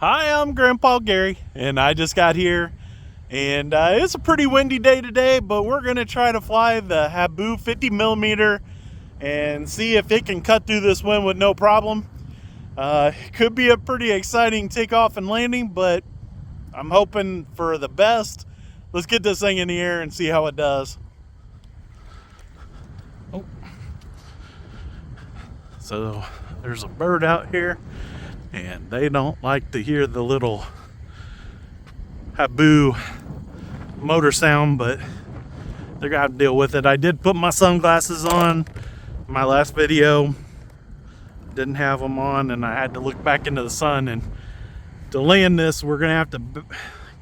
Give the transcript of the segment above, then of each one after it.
Hi, I'm Grandpa Gary, and I just got here, and it's a pretty windy day today, but we're going to try to fly the Habu 50 millimeter and see if it can cut through this wind with no problem. It could be a pretty exciting takeoff and landing, but I'm hoping for the best. Let's get this thing in the air and see how it does. Oh. So there's a bird out here, and they don't like to hear the little Habu motor sound, but they're gonna have to deal with it. I did put my sunglasses on my last video, didn't have them on, and I had to look back into the sun, and to land this we're gonna have to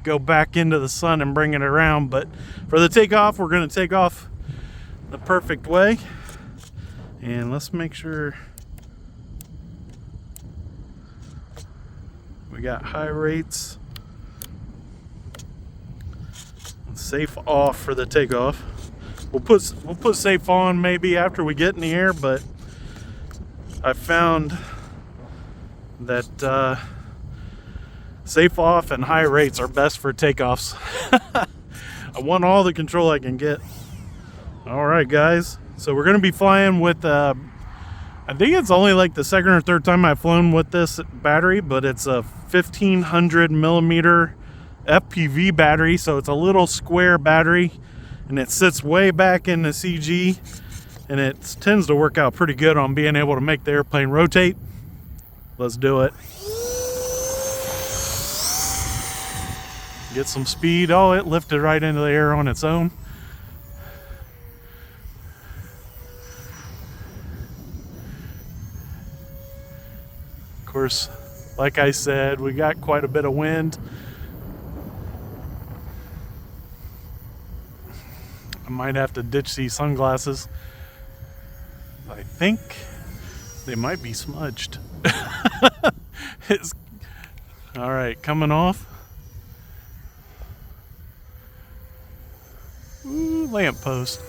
go back into the sun and bring it around. But for the takeoff, we're gonna take off the perfect way, and let's make sure we got high rates. Safe off for the takeoff. We'll put safe on maybe after we get in the air, but I found that safe off and high rates are best for takeoffs. I want all the control I can get. All right, guys. So we're gonna be flying with I think it's only like the second or third time I've flown with this battery, but it's a 1500 millimeter FPV battery, so it's a little square battery, and it sits way back in the CG, and it tends to work out pretty good on being able to make the airplane rotate. Let's do it. Get some speed. Oh, it lifted right into the air on its own. Of course, like I said, we got quite a bit of wind. I might have to ditch these sunglasses. I think they might be smudged. All right, coming off. Ooh, lamppost.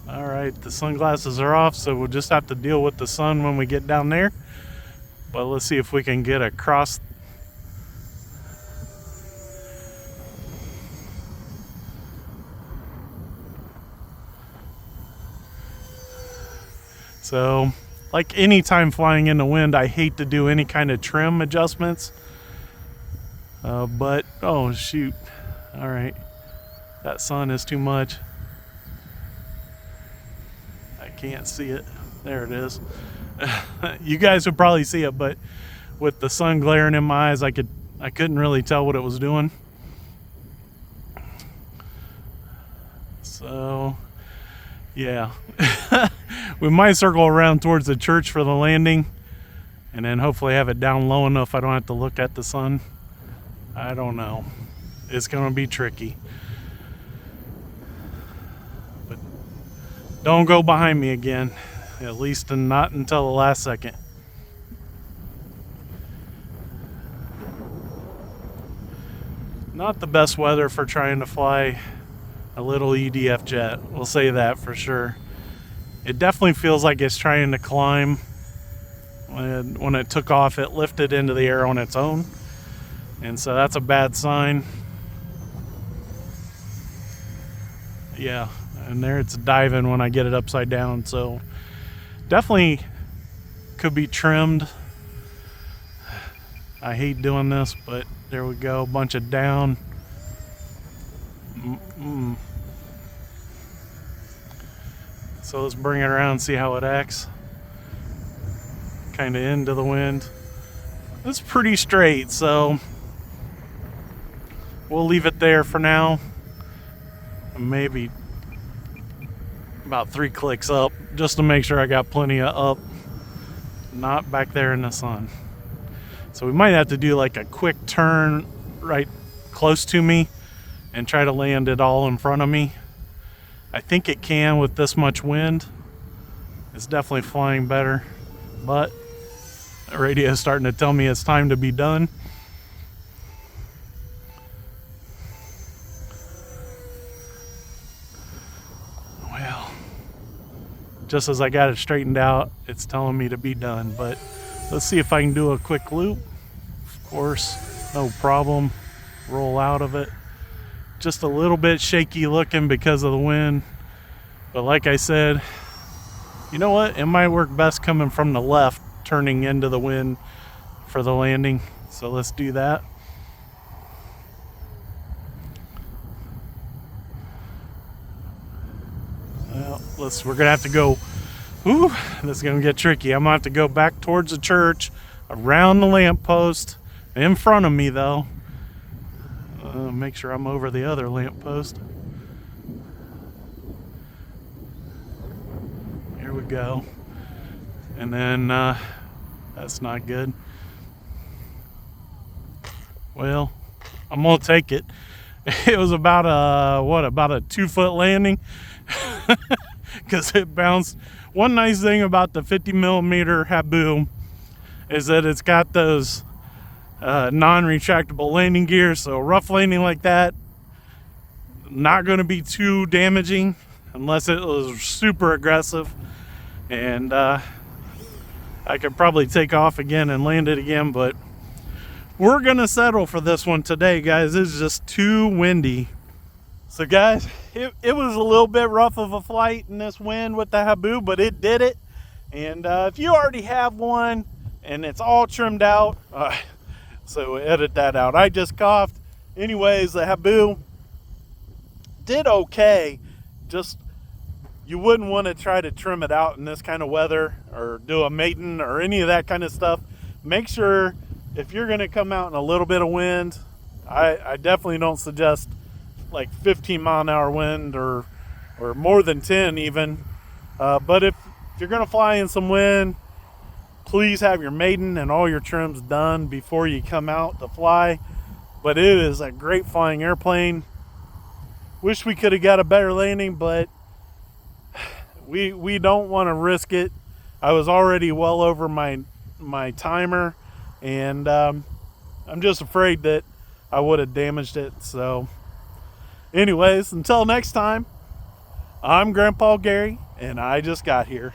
All right, the sunglasses are off, so we'll just have to deal with the sun when we get down there. But let's see if we can get across. So, like any time flying in the wind, I hate to do any kind of trim adjustments. But, oh shoot. All right, that sun is too much. I can't see it. There it is. You guys would probably see it, but with the sun glaring in my eyes, I couldn't really tell what it was doing. So, yeah. We might circle around towards the church for the landing, and then hopefully have it down low enough I don't have to look at the sun. I don't know. It's gonna be tricky. But don't go behind me again, at least not until the last second. Not the best weather for trying to fly a little EDF jet, we'll say that for sure. It definitely feels like it's trying to climb. When it took off, it lifted into the air on its own, and so that's a bad sign. Yeah, and there it's diving when I get it upside down, so definitely could be trimmed. I hate doing this, but there we go, a bunch of down. So let's bring it around and see how it acts. Kind of into the wind. It's pretty straight, so we'll leave it there for now. Maybe about 3 clicks up, just to make sure I got plenty of up, not back there in the sun. So we might have to do like a quick turn right close to me and try to land it all in front of me. I think it can with this much wind. It's definitely flying better, but the radio is starting to tell me it's time to be done. Well, just as I got it straightened out, it's telling me to be done, but Let's see if I can do a quick loop. Of course, no problem. Roll out of it. Just a little bit shaky looking because of the wind. But like I said, you know what? It might work best coming from the left, turning into the wind for the landing. So let's do that. Well, we're gonna have to go. Ooh, this is gonna get tricky. I'm gonna have to go back towards the church, around the lamppost, in front of me though. Make sure I'm over the other lamppost. Here we go. And then that's not good. Well, I'm gonna take it. It was about a 2-foot landing, because it bounced. One nice thing about the 50mm Habu is that it's got those non-retractable landing gears, so a rough landing like that, not going to be too damaging unless it was super aggressive, and I could probably take off again and land it again, but we're gonna settle for this one today, guys. It's just too windy. So guys, it was a little bit rough of a flight in this wind with the Habu, but it did it. And if you already have one and it's all trimmed out, so edit that out. I just coughed. Anyways, the Habu did okay. Just, you wouldn't want to try to trim it out in this kind of weather or do a maiden or any of that kind of stuff. Make sure, if you're going to come out in a little bit of wind, I definitely don't suggest like 15-mile-an-hour wind or more than 10 even. But if you're going to fly in some wind, please have your maiden and all your trims done before you come out to fly. But it is a great flying airplane. Wish we could have got a better landing, but we don't want to risk it. I was already well over my timer, and I'm just afraid that I would have damaged it. So anyways, until next time, I'm Grandpa Gary, and I just got here.